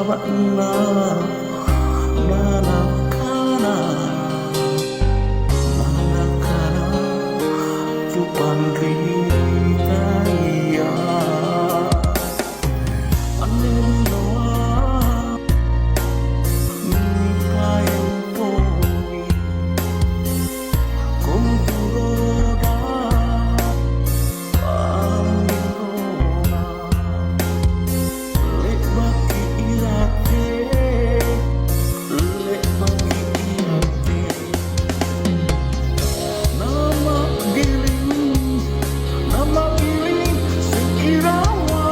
sabana nanakana nanakana cupan rita iya aninoa nipayang poi kumpuroda pamirona lek baki irate lek baki irate nama giling sekirawa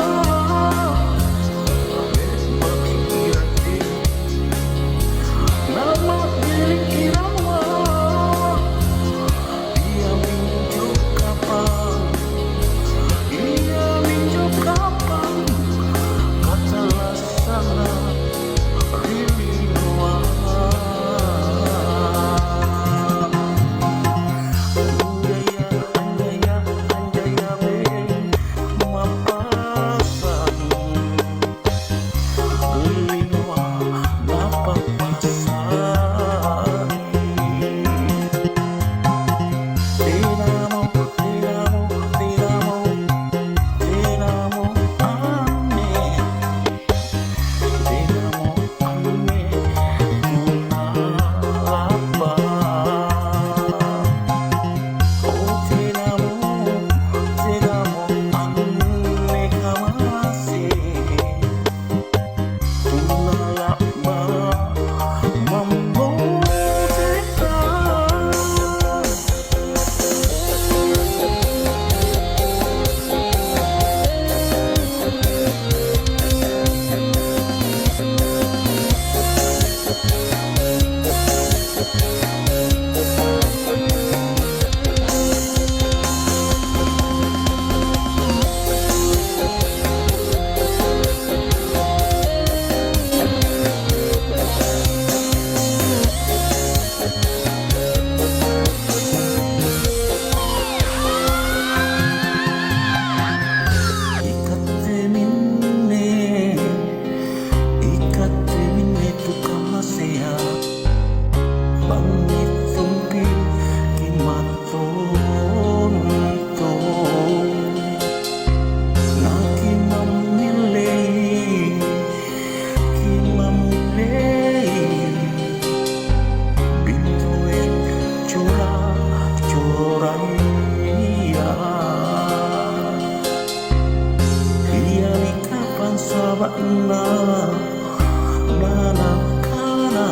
lek baki irate nama giling irawa ia minjuk kapan ia minjuk kapan katalah sana rilinoa anjaya anjaya be mapasan rilinoa napapasan tinamo tinamo tinamo tinamo ane tinamo ane tunalapa oh tinamo tinamo ane kamase tunalapa mambo teka ikatte minne tukasea bangit tumpi kimaton to kimamilei bintuin curah-curahia iya ni kapan sabana nanakana